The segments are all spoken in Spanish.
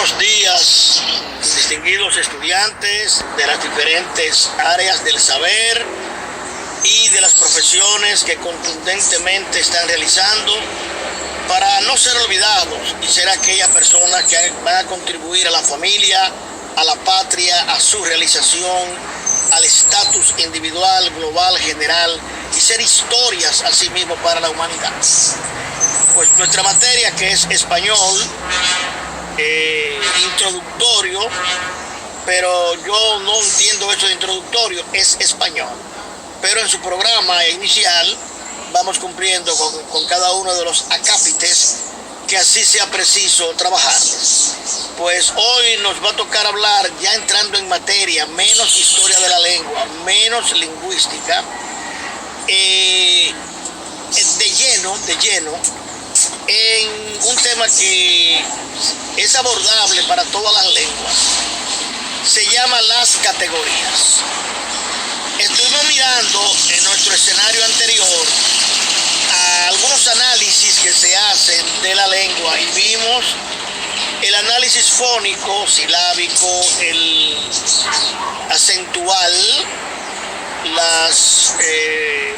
buenos días, distinguidos estudiantes de las diferentes áreas del saber y de las profesiones que contundentemente están realizando para no ser olvidados y ser aquellas personas que van a contribuir a la familia, a la patria, a su realización, al estatus individual, global, general y ser historias asimismo para la humanidad. Pues nuestra materia, que es español, introductorio, pero yo no entiendo eso de introductorio, es español. Pero en su programa inicial vamos cumpliendo con cada uno de los acápites que así sea preciso trabajarles. Pues hoy nos va a tocar hablar, ya entrando en materia, menos historia de la lengua, menos lingüística, de lleno, en un tema que es abordable para todas las lenguas. Se llama las categorías. Estuvimos mirando en nuestro escenario anterior a algunos análisis que se hacen de la lengua y vimos el análisis fónico, silábico, el acentual, las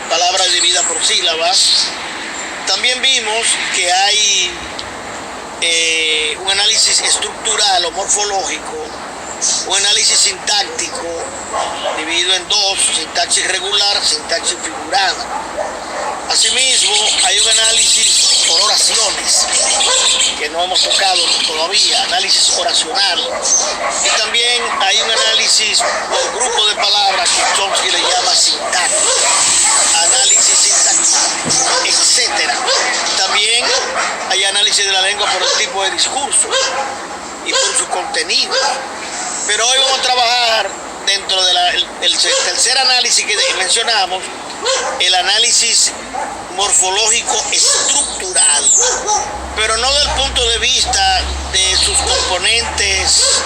palabras divididas por sílabas. También vimos que hay un análisis estructural o morfológico, un análisis sintáctico dividido en dos: sintaxis regular, sintaxis figurada. Asimismo, hay un análisis por oraciones, que no hemos tocado todavía, análisis oracional. Y también hay un análisis por grupo de palabras que Chomsky le llama sintáctico, análisis sintáctico, etc. También hay análisis de la lengua por el tipo de discurso y por su contenido. Pero hoy vamos a trabajar dentro del tercer análisis que mencionamos, el análisis morfológico estructural, pero no del punto de vista de sus componentes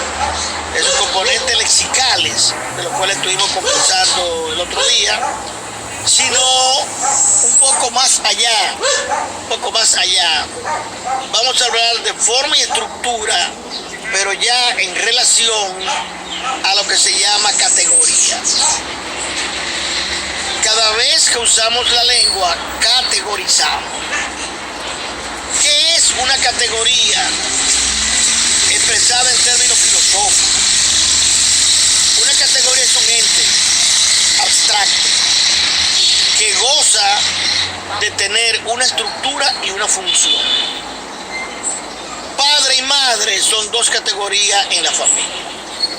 lexicales, de los cuales estuvimos conversando el otro día, sino un poco más allá. Vamos a hablar de forma y estructura, pero ya en relación a lo que se llama categoría. Cada vez que usamos la lengua, categorizamos. ¿Qué es una categoría? Expresada en términos filosóficos. Una categoría es un ente abstracto que goza de tener una estructura y una función. Padre y madre son dos categorías en la familia.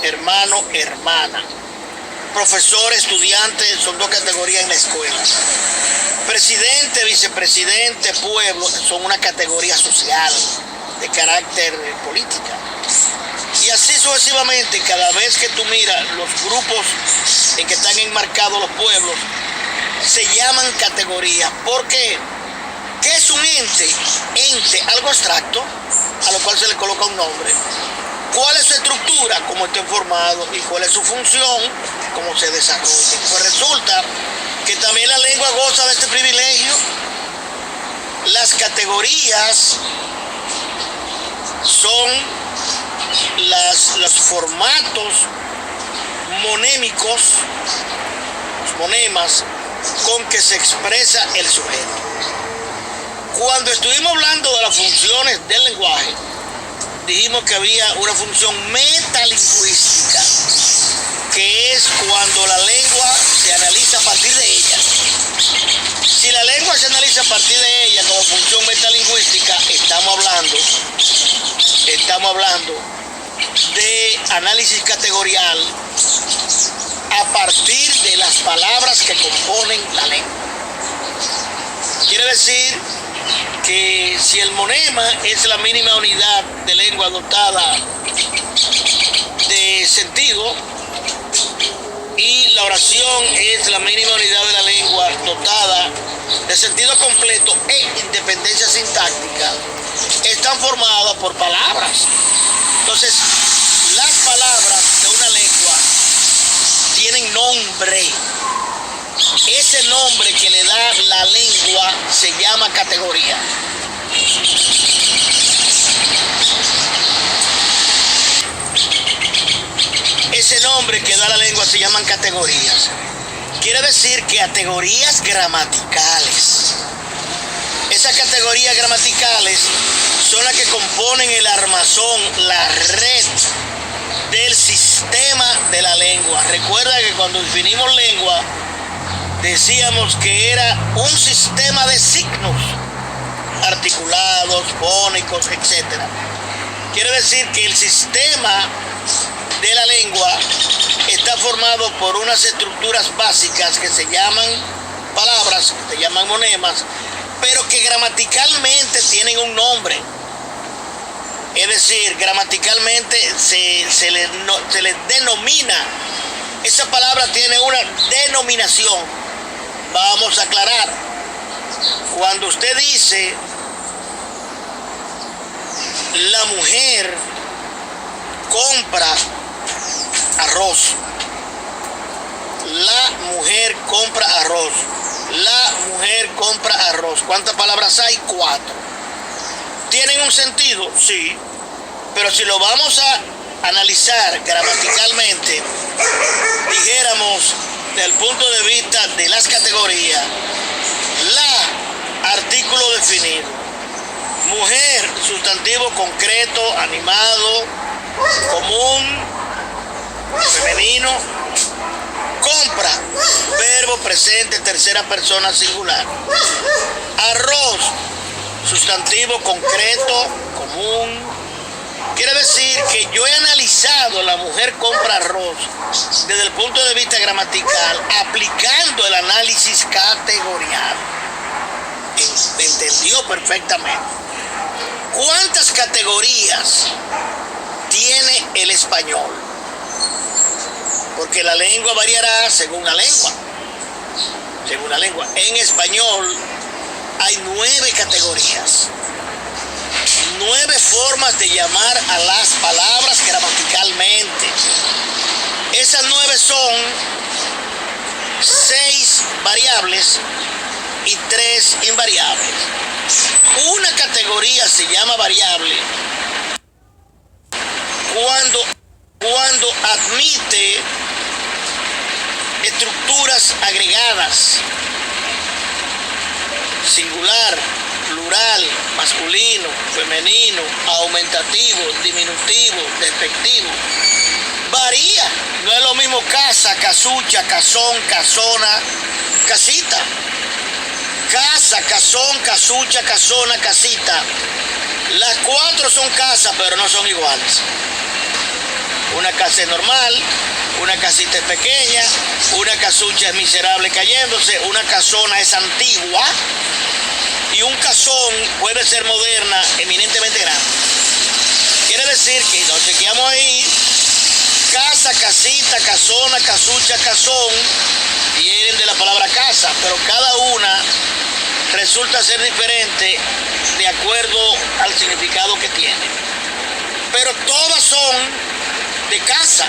Hermano, hermana. Profesor, estudiante son dos categorías en la escuela. Presidente, vicepresidente, pueblo son una categoría social de carácter política. Y así sucesivamente, cada vez que tú miras los grupos en que están enmarcados los pueblos, se llaman categorías. ¿Por qué? ¿Qué es un ente? Ente, algo abstracto, a lo cual se le coloca un nombre. ¿Cuál es su estructura? ¿Cómo está formado? ¿Y cuál es su función? ¿Cómo se desarrolla? Pues resulta que también la lengua goza de este privilegio. Las categorías son los formatos monémicos, los monemas, con que se expresa el sujeto. Cuando estuvimos hablando de las funciones del lenguaje, dijimos que había una función metalingüística, que es cuando la lengua se analiza a partir de ella. Si la lengua se analiza a partir de ella como función metalingüística, estamos hablando de análisis categorial a partir de las palabras que componen la lengua. Quiere decir que si el monema es la mínima unidad de lengua dotada de sentido y la oración es la mínima unidad de la lengua dotada de sentido completo e independencia sintáctica, están formadas por palabras. Entonces, las palabras de una lengua tienen nombre. Ese nombre que le da la lengua se llama categoría. nombre que da la lengua se llaman categorías. Quiere decir que categorías gramaticales. Esas categorías gramaticales son las que componen el armazón, la red del sistema de la lengua. Recuerda que cuando definimos lengua, decíamos que era un sistema de signos, articulados, fónicos, etc. Quiere decir que el sistema de la lengua está formado por unas estructuras básicas que se llaman palabras, que se llaman monemas, pero que gramaticalmente tienen un nombre. Es decir, gramaticalmente se les denomina. Esa palabra tiene una denominación. Vamos a aclarar. Cuando usted dice la mujer compra arroz, la mujer compra arroz, la mujer compra arroz. ¿Cuántas palabras hay? 4. ¿Tienen un sentido? Sí. Pero si lo vamos a analizar gramaticalmente, dijéramos, desde el punto de vista de las categorías, la, artículo definido. Mujer, sustantivo concreto, animado, común, femenino. Compra, verbo presente, tercera persona singular. Arroz, sustantivo concreto, común. Quiere decir que yo he analizado la mujer compra arroz desde el punto de vista gramatical, aplicando el análisis categorial. Entendió perfectamente. ¿Cuántas categorías tiene el español? Porque la lengua variará según la lengua. Según la lengua. En español hay 9 categorías. 9 formas de llamar a las palabras gramaticalmente. Esas 9 son 6 variables y 3 invariables. Una categoría se llama variable cuando admite estructuras agregadas, singular, plural, masculino, femenino, aumentativo, diminutivo, despectivo. Varía. No es lo mismo casa, casucha, casón, casona, casita. Casa, casón, casucha, casona, casita. Las 4 son casas, pero no son iguales. Una casa es normal, una casita es pequeña, una casucha es miserable cayéndose, una casona es antigua y un casón puede ser moderna, eminentemente grande. Quiere decir que nos chequeamos ahí, casa, casita, casona, casucha, casón, vienen de la palabra casa, pero cada una resulta ser diferente de acuerdo al significado que tiene. Pero todas son de casa,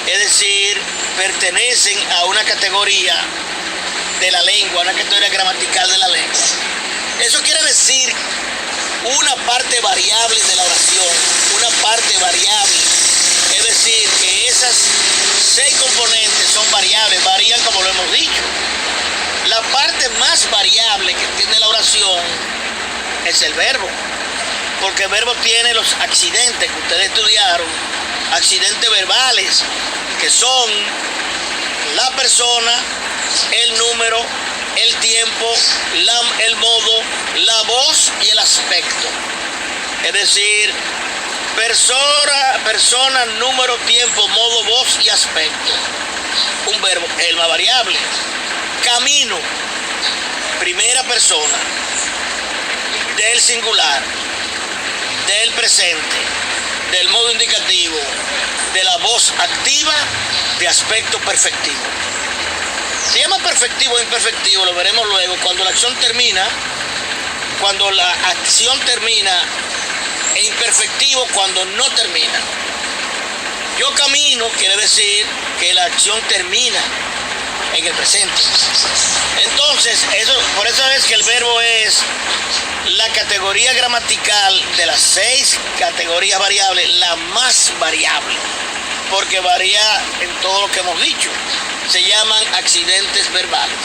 es decir, pertenecen a una categoría de la lengua, una categoría gramatical de la lengua. Eso quiere decir una parte variable de la oración, una parte variable, es decir, que esas 6 componentes son variables, varían como lo hemos dicho. La parte más variable que tiene la oración es el verbo, porque el verbo tiene los accidentes que ustedes estudiaron, accidentes verbales, que son la persona, el número, el tiempo, el modo, la voz y el aspecto. Es decir, persona, número, tiempo, modo, voz y aspecto. Un verbo, el más variable. Camino, primera persona, del singular, del presente, del modo indicativo, de la voz activa, de aspecto perfectivo. Se llama perfectivo o imperfectivo, lo veremos luego, cuando la acción termina, e imperfectivo cuando no termina. Yo camino quiere decir que la acción termina en el presente. Entonces, por eso es que el verbo es la categoría gramatical de las 6 categorías variables, la más variable. porque varía en todo lo que hemos dicho. Se llaman accidentes verbales.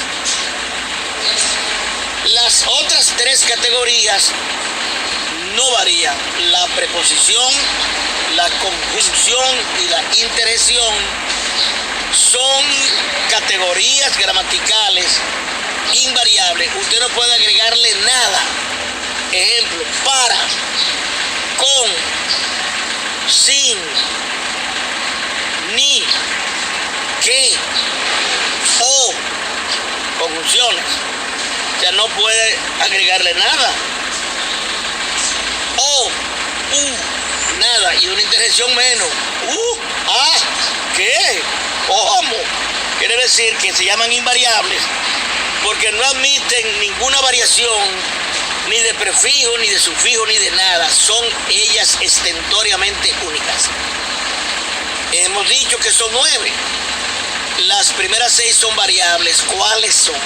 Las otras tres categorías no varían. La preposición, la conjunción y la interjección son categorías gramaticales invariables. Usted no puede agregarle nada. Ejemplo, para, con, sin, ni, que, o, conjunciones. O sea, no puede agregarle nada. O, nada. Y una interjección menos. ¿Qué? ¿Cómo? Quiere decir que se llaman invariables porque no admiten ninguna variación ni de prefijo, ni de sufijo, ni de nada. Son ellas estentoriamente únicas. Hemos dicho que son 9. Las primeras 6 son variables. ¿Cuáles son?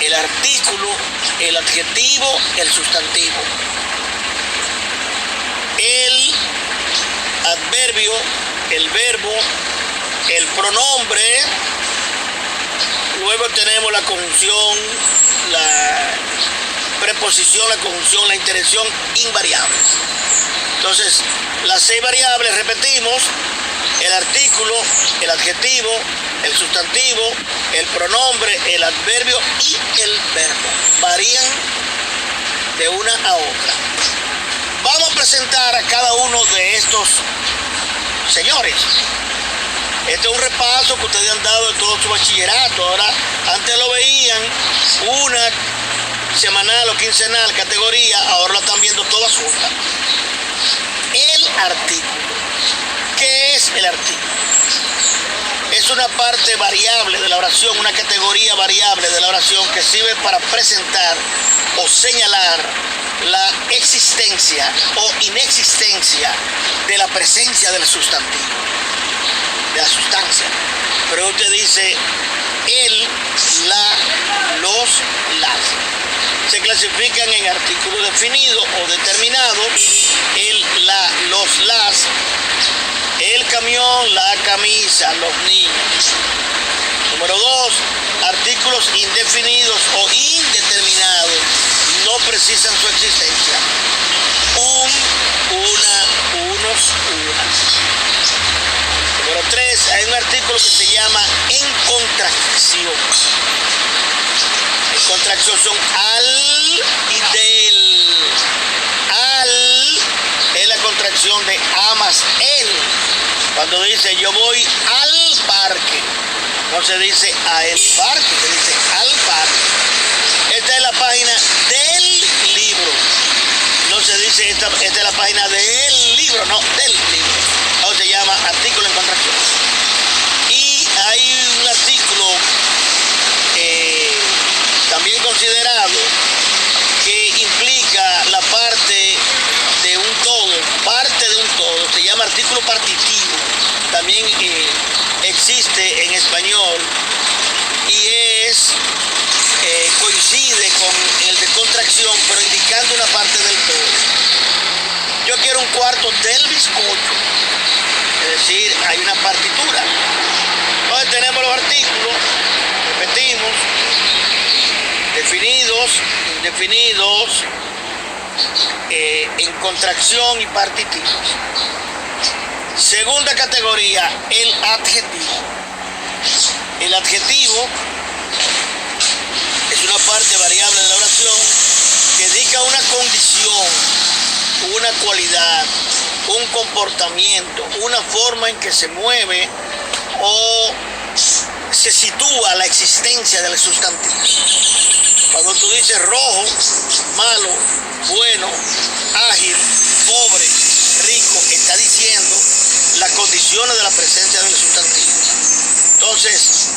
El artículo, el adjetivo, el sustantivo. El adverbio, el verbo, el pronombre. Luego tenemos la conjunción, la preposición, la conjunción, la interjección invariables. Entonces, las 6 variables, repetimos: el artículo, el adjetivo, el sustantivo, el pronombre, el adverbio y el verbo. Varían de una a otra. Vamos a presentar a cada uno de estos señores. Este es un repaso que ustedes han dado de todo su bachillerato. Ahora, antes lo veían una semanal o quincenal categoría, ahora lo están viendo todas juntas. El artículo. ¿Qué es el artículo? Es una parte variable de la oración, una categoría variable de la oración que sirve para presentar o señalar la existencia o inexistencia de la presencia del sustantivo, de la sustancia. Pero usted dice el, la, los, las. Se clasifican en artículos definidos o determinados: el, la, los, las, el camión, la camisa, los niños. Número 2, artículos indefinidos o indeterminados, no precisan su existencia: un, una, unos, unas. Número 3, hay un artículo que se llama en contracción. En contracción son al y del. Al es la contracción de a más el. Cuando dice yo voy al parque, no se dice a el parque, se dice al parque. Esta es la página del libro. No se dice esta es la página del libro, no, del libro. Eso se llama artículo en contracción. Y hay un artículo también considerado que implica la parte de un todo, parte de un todo. Se llama artículo partitivo. También existe en español y coincide con el de contracción, pero indicando una parte del todo. Yo quiero un cuarto del bizcocho, es decir, hay una partitura. Entonces tenemos los artículos, repetimos: definidos, indefinidos, en contracción y partitivos. Segunda categoría, el adjetivo. El adjetivo es una parte variable de la oración que indica una condición, una cualidad, un comportamiento, una forma en que se mueve o se sitúa la existencia del sustantivo. Cuando tú dices rojo, malo, bueno, ágil, pobre, rico, está diciendo las condiciones de la presencia del sustantivo. Entonces,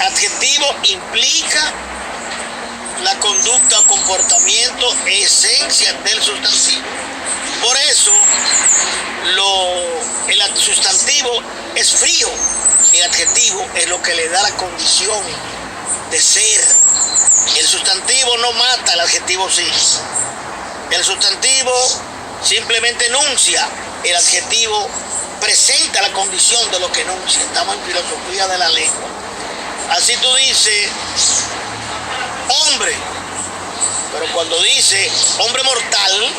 adjetivo implica la conducta o comportamiento, esencia del sustantivo. Por eso, el sustantivo es frío. El adjetivo es lo que le da la condición de ser. El sustantivo no mata, el adjetivo sí. El sustantivo simplemente enuncia. El adjetivo presenta la condición de lo que enuncia. Estamos en filosofía de la lengua. Así tú dices hombre, pero cuando dice hombre mortal,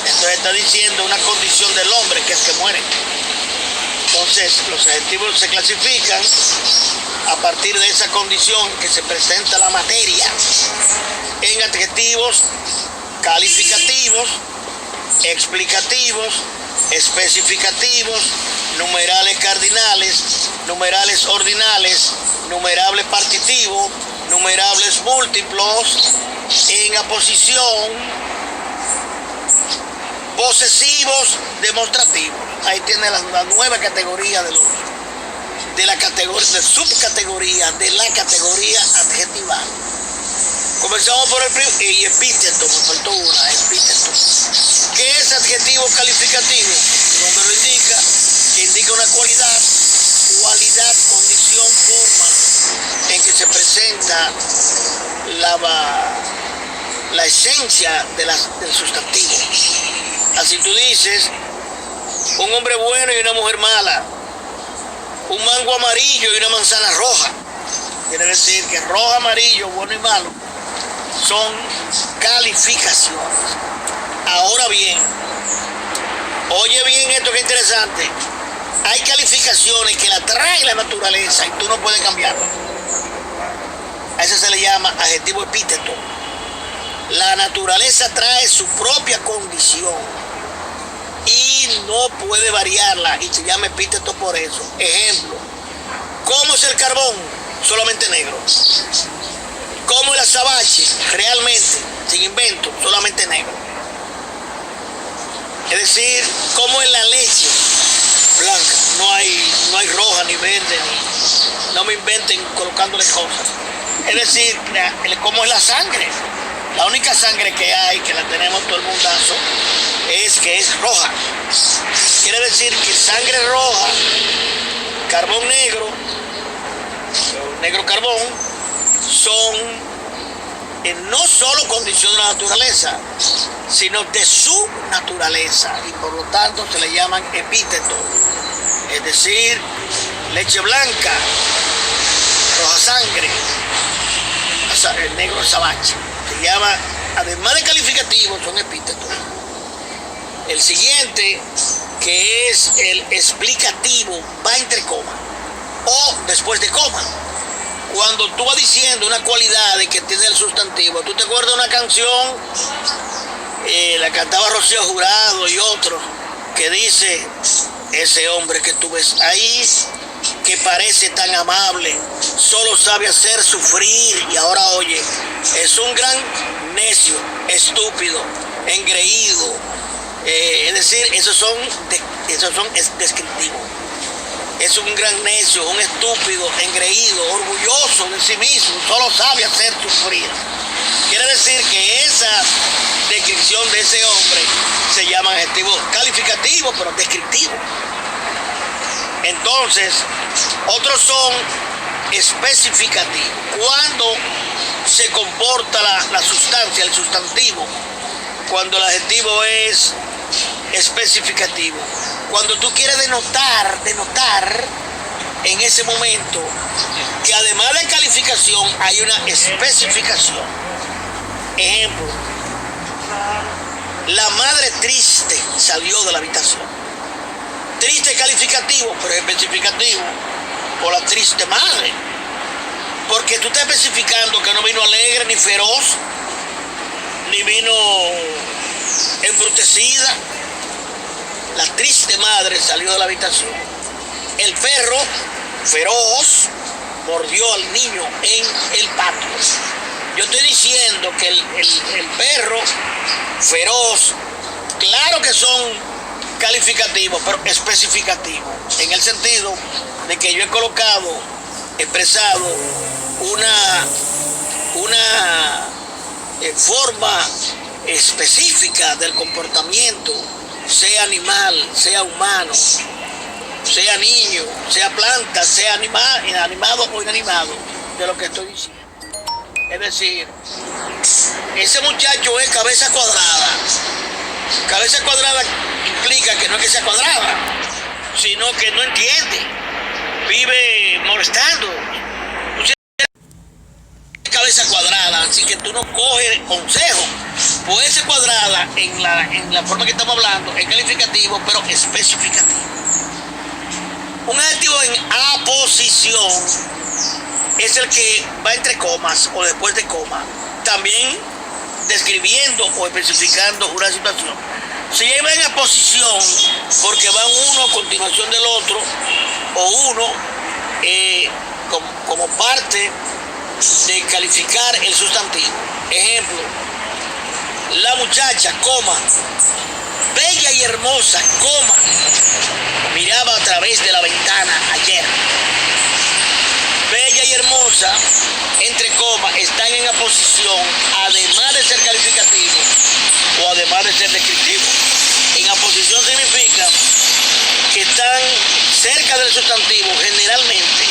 entonces está diciendo una condición del hombre, que es que muere. Entonces los adjetivos se clasifican a partir de esa condición que se presenta la materia en adjetivos calificativos, explicativos, especificativos, numerales cardinales, numerales ordinales, numerables partitivos, numerables múltiplos, en aposición, posesivos, demostrativos. Ahí tiene la nueva categoría de subcategoría de la categoría adjetival. Comenzamos por el primer, y epíteto, me faltó una, epíteto. ¿Qué es adjetivo calificativo? Su nombre lo indica, que indica una cualidad, condición, forma en que se presenta la esencia del sustantivo. Así tú dices, un hombre bueno y una mujer mala, un mango amarillo y una manzana roja. Quiere decir que rojo, amarillo, bueno y malo son calificaciones. Ahora bien, oye bien esto que es interesante. Hay calificaciones que la trae la naturaleza y tú no puedes cambiarla. A eso se le llama adjetivo epíteto. La naturaleza trae su propia condición y no puede variarla, y se llama epíteto por eso. Ejemplo, ¿cómo es el carbón? Solamente negro. ¿Cómo el azabache? Realmente, sin invento, solamente negro. Es decir, ¿cómo es la leche? Blanca. No hay roja ni verde, no me inventen colocándole cosas. Es decir, ¿cómo es la sangre? La única sangre que hay, que la tenemos todo el mundazo, es que es roja. Quiere decir que sangre roja, carbón negro, negro carbón, son no solo condición de la naturaleza, sino de su naturaleza, y por lo tanto se le llaman epítetos. Es decir, leche blanca, roja sangre, el negro azabache. Se llama, además de calificativos, son epítetos. El siguiente, que es el explicativo, va entre coma o después de coma. Cuando tú vas diciendo una cualidad de que tiene el sustantivo, ¿tú te acuerdas de una canción? La cantaba Rocío Jurado y otros, que dice: ese hombre que tú ves ahí, que parece tan amable, solo sabe hacer sufrir. Y ahora oye, es un gran necio, estúpido, engreído. Es decir, esos son descriptivos. Es un gran necio, un estúpido, engreído, orgulloso de sí mismo, solo sabe hacer sufrir. Quiere decir que esa descripción de ese hombre se llama adjetivo calificativo, pero descriptivo. Entonces, otros son especificativos. Cuando se comporta la sustancia, el sustantivo, cuando el adjetivo es especificativo. Cuando tú quieres denotar en ese momento que además de calificación hay una especificación. Ejemplo, la madre triste salió de la habitación. Triste calificativo, pero especificativo por la triste madre. Porque tú estás especificando que no vino alegre ni feroz, ni vino embrutecida. La triste madre salió de la habitación. El perro feroz mordió al niño en el patio. Yo estoy diciendo que el perro feroz, claro que son calificativos, pero especificativos, en el sentido de que yo he expresado una forma específica del comportamiento, sea animal, sea humano, sea niño, sea planta, sea animado o inanimado, de lo que estoy diciendo. Es decir, ese muchacho es cabeza cuadrada, Cabeza cuadrada implica que no es que sea cuadrada, sino que no entiende, vive molestando. Cabeza cuadrada, así que tú no coges consejo. Puede ser cuadrada en la forma que estamos hablando, es calificativo, pero especificativo. Un adjetivo en aposición es el que va entre comas o después de coma, también describiendo o especificando una situación. Se lleva en aposición porque van uno a continuación del otro, o uno como parte de calificar el sustantivo. Ejemplo, la muchacha, coma, bella y hermosa, coma, miraba a través de la ventana ayer. Bella y hermosa, entre comas, están en aposición, además de ser calificativo o además de ser descriptivo. En aposición significa que están cerca del sustantivo, generalmente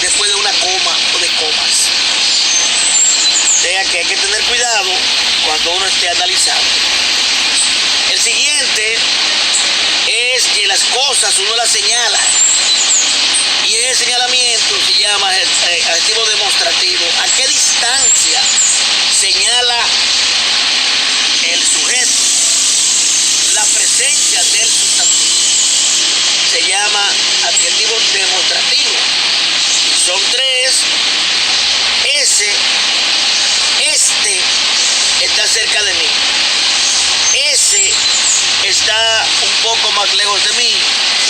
después de una coma o de comas. O sea que hay que tener cuidado cuando uno esté analizando. El siguiente es que las cosas uno las señala, y ese señalamiento se llama adjetivo demostrativo. ¿A qué distancia señala el sujeto la presencia del sustantivo? Se llama adjetivo demostrativo. Son tres. Este está cerca de mí. Ese está un poco más lejos de mí.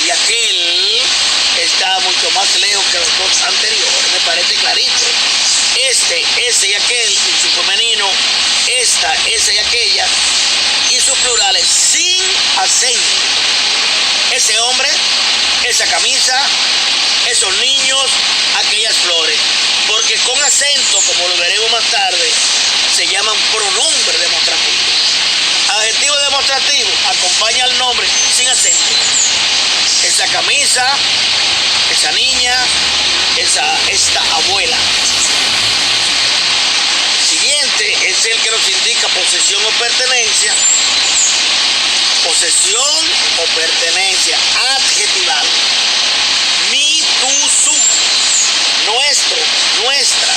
Y aquel está mucho más lejos que los dos anteriores. Me parece clarito. Ese y aquel, en su femenino, esta, esa y aquella, y sus plurales sin acento. Ese hombre, esa camisa, esos niños, aquellas flores. Porque con acento, como lo veremos más tarde, se llaman pronombres demostrativos. Adjetivo demostrativo acompaña al nombre sin acento. Esa camisa, esa niña, esta abuela. Siguiente es el que nos indica posesión o pertenencia. Posesión o pertenencia adjetivado. Mi, tu, su. Nuestro, nuestra.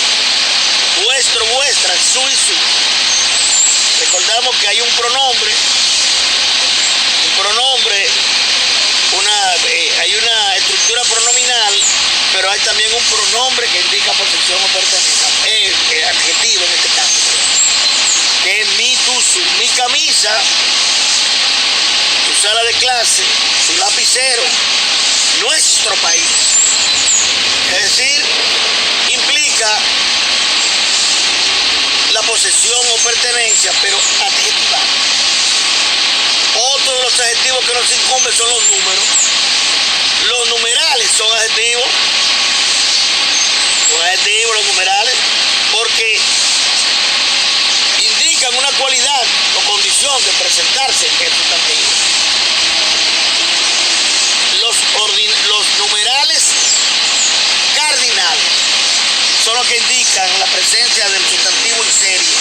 Vuestro, vuestra, su y su. Recordamos que hay un pronombre. Hay una estructura pronominal, pero hay también un pronombre que indica posesión o pertenencia. Adjetivo en este caso. Que es mi, tu, su. Mi camisa, su sala de clase, su lapicero, nuestro país. Es decir, implica la posesión o pertenencia, pero adjetivada. Otro de los adjetivos que nos incumben son los números. Los numerales son adjetivos. Son adjetivos los numerales porque indican una cualidad o condición de presentarse en sustantivo. Los numerales cardinales son los que indican la presencia del sustantivo en serie.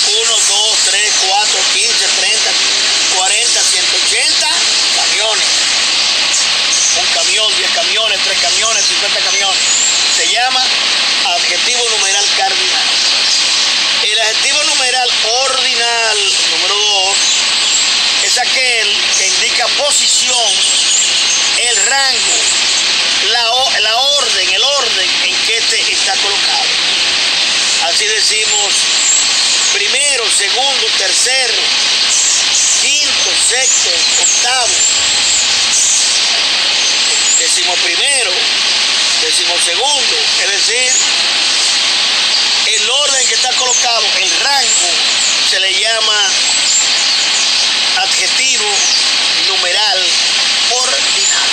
1, 2, 3, 4, 15, 30, 40, 180 camiones. Un camión, 10 camiones, 3 camiones, 50 camiones. Se llama adjetivo numeral cardinal. El adjetivo numeral ordinal, número 2, es aquel que indica posición, el rango, el orden en que está colocado. Así decimos primero, segundo, tercero, quinto, sexto, octavo. Decimos primero, decimos segundo, es decir, el orden que está colocado, el rango, se le llama adjetivo numeral ordinal.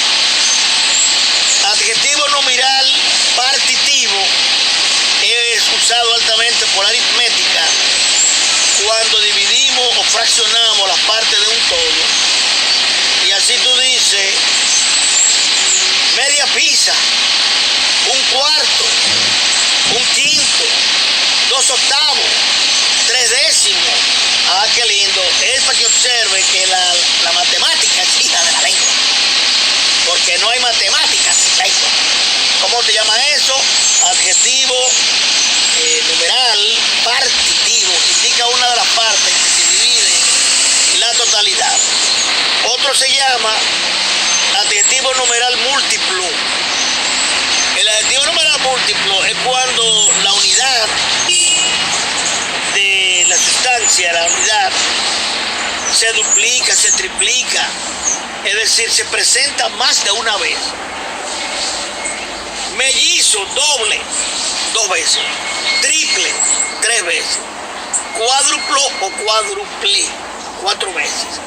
Adjetivo numeral partitivo es usado altamente por aritmética cuando dividimos o fraccionamos las partes de un todo. Y así tú dices, media pizza, un cuarto, un quinto, 2 octavos, 3 décimos. Ah, qué lindo. Es para que otro se llama adjetivo numeral múltiplo. El adjetivo numeral múltiplo es cuando la unidad de la sustancia, la unidad, se duplica, se triplica, es decir, se presenta más de una vez. Mellizo, doble, 2 veces. Triple, 3 veces. Cuádruplo o cuádruple, 4 veces.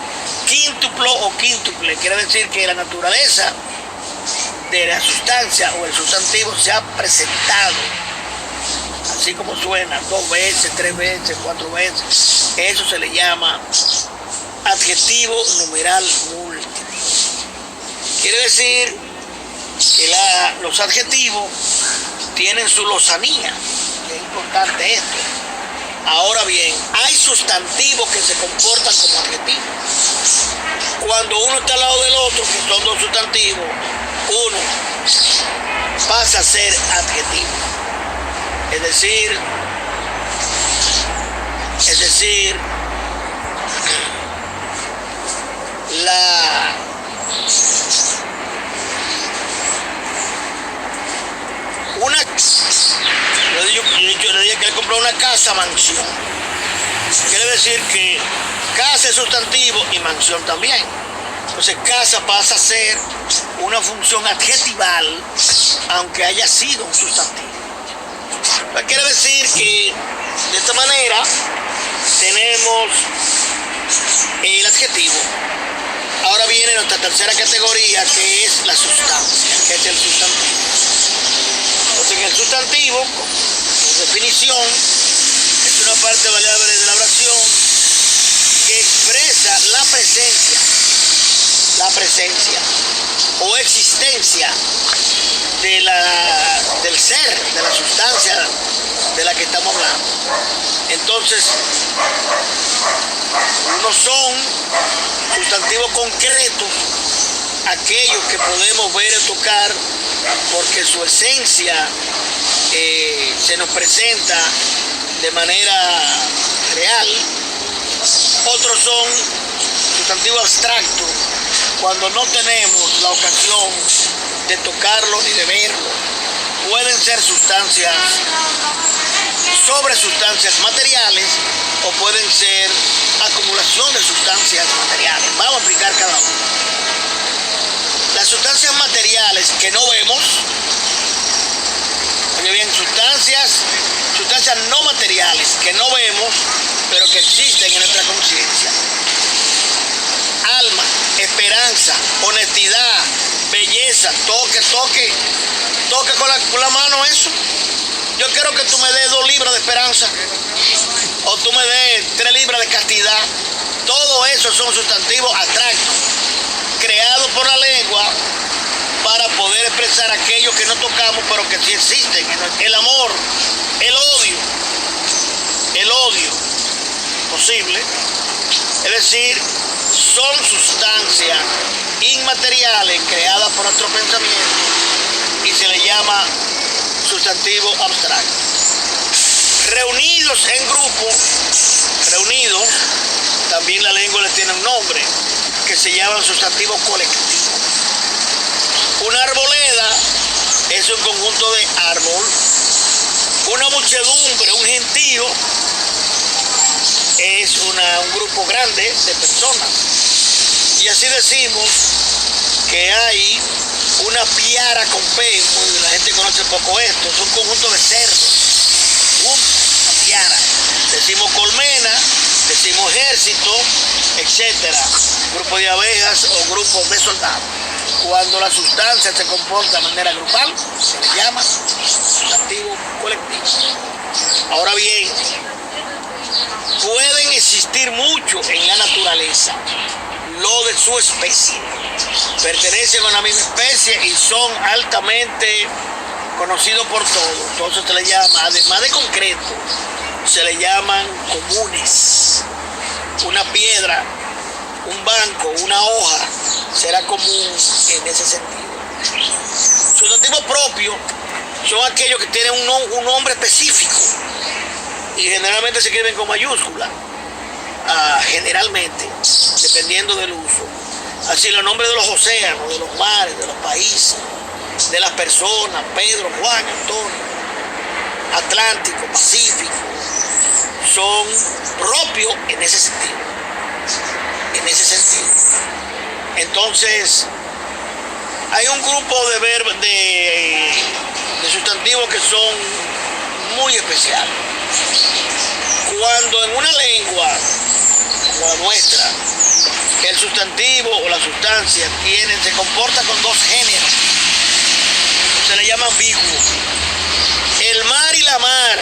Quíntuplo o quíntuple, quiere decir que la naturaleza de la sustancia o el sustantivo se ha presentado, así como suena, 2 veces, 3 veces, 4 veces. Eso se le llama adjetivo numeral múltiplo. Quiere decir que los adjetivos tienen su lozanía. Es importante esto. Ahora bien, hay sustantivos que se comportan como adjetivos. Cuando uno está al lado del otro, que son 2 sustantivos, uno pasa a ser adjetivo. Es decir, yo le dije que él compró una casa mansión. Quiere decir que casa es sustantivo y mansión también. Entonces casa pasa a ser una función adjetival, aunque haya sido un sustantivo. Entonces, quiere decir que de esta manera tenemos el adjetivo. Ahora viene nuestra tercera categoría, que es la sustancia, que es el sustantivo. Entonces, en el sustantivo, por definición, es una parte variable de la oración que expresa la presencia o existencia del ser, de la sustancia de la que estamos hablando. Entonces, unos son sustantivos concretos, aquellos que podemos ver y tocar porque su esencia se nos presenta de manera real. Otros son sustantivos abstractos, cuando no tenemos la ocasión de tocarlo ni de verlo. Pueden ser sustancias sobre sustancias materiales o pueden ser acumulación de sustancias materiales. Vamos a explicar cada uno. Las sustancias materiales que no vemos, oye bien, sustancias no materiales que no vemos, pero que existen en nuestra conciencia. Alma, esperanza, honestidad, belleza, toque con la mano eso. Yo quiero que tú me des 2 libras de esperanza, o tú me des 3 libras de castidad. Todo eso son sustantivos abstractos, creados por la lengua para poder expresar aquello que no tocamos, pero que sí existen. El amor, el odio posible. Es decir, son sustancias inmateriales creadas por nuestro pensamiento y se le llama sustantivo abstracto. Reunidos en grupo, también la lengua le tiene un nombre que se llama sustantivo colectivo. Una arboleda es un conjunto de árbol. Una muchedumbre, un gentío, es un grupo grande de personas. Y así decimos que hay una piara con P, la gente conoce poco esto, es un conjunto de cerdos, una piara. Decimos colmena, decimos ejército, etcétera, grupo de abejas o grupos de soldados. Cuando la sustancia se comporta de manera grupal, se le llama sustantivo colectivo. Ahora bien, pueden existir muchos en la naturaleza, lo de su especie. Pertenecen a una misma especie y son altamente conocidos por todos. Entonces se le llama, además de concreto, se le llaman comunes. Una piedra, un banco, una hoja será común en ese sentido. Sustantivos propios son aquellos que tienen un nombre específico y generalmente se escriben con mayúscula, generalmente, dependiendo del uso. Así los nombres de los océanos, de los mares, de los países, de las personas, Pedro, Juan, Antonio, Atlántico, Pacífico, son propios en ese sentido. En ese sentido. Entonces, hay un grupo de verbos, de sustantivos que son muy especiales. Cuando en una lengua como la nuestra, el sustantivo o la sustancia se comporta con dos géneros, se le llama ambiguo. El mar y la mar,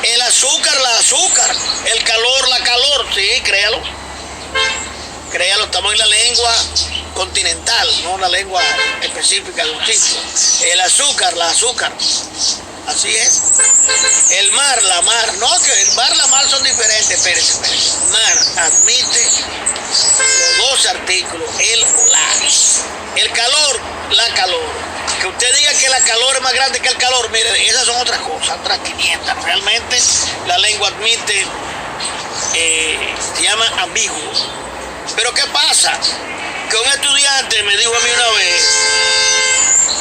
el azúcar, la azúcar, el calor, la calor, sí, créalo, estamos en la lengua continental, no una lengua específica de un sitio. El azúcar, la azúcar, así es. El mar, la mar, no, que el mar, la mar son diferentes, espérese. Mar admite los dos artículos, el o la. El calor, la calor. Que usted diga que la calor es más grande que el calor, mire, esas son otras cosas, otras 500. Realmente la lengua admite, se llama ambiguo. Pero ¿qué pasa? Que un estudiante me dijo a mí una vez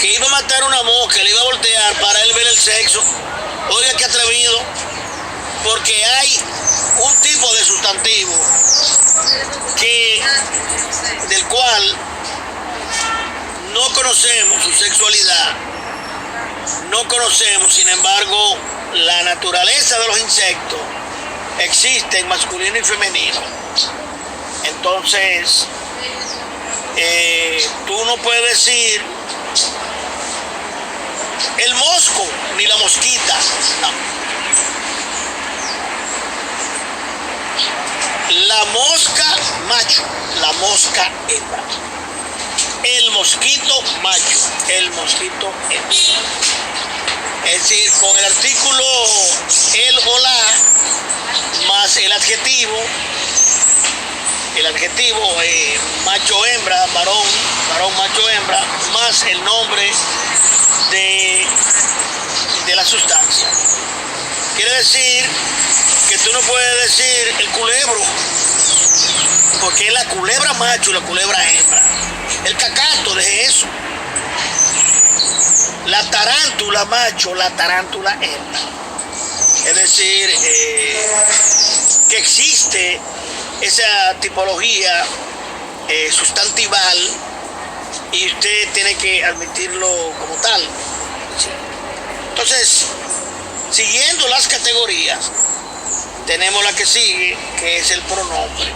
que iba a matar una mosca, le iba a voltear para él ver el sexo. Oiga, qué atrevido, porque hay un tipo de sustantivo del cual no conocemos su sexualidad, no conocemos, sin embargo, la naturaleza de los insectos existe en masculino y femenino. Entonces, tú no puedes decir el mosco ni la mosquita, no. La mosca macho, la mosca hembra. El mosquito macho, el mosquito hembra. Es decir, con el artículo el o la más el adjetivo macho hembra, varón macho hembra, más el nombre de la sustancia. Quiere decir que tú no puedes decir el culebro, porque es la culebra macho y la culebra hembra. El cacato, deje eso. La tarántula macho, la tarántula hembra. Es decir, que existe esa tipología sustantival y usted tiene que admitirlo como tal. Entonces, siguiendo las categorías, tenemos la que sigue, que es el pronombre.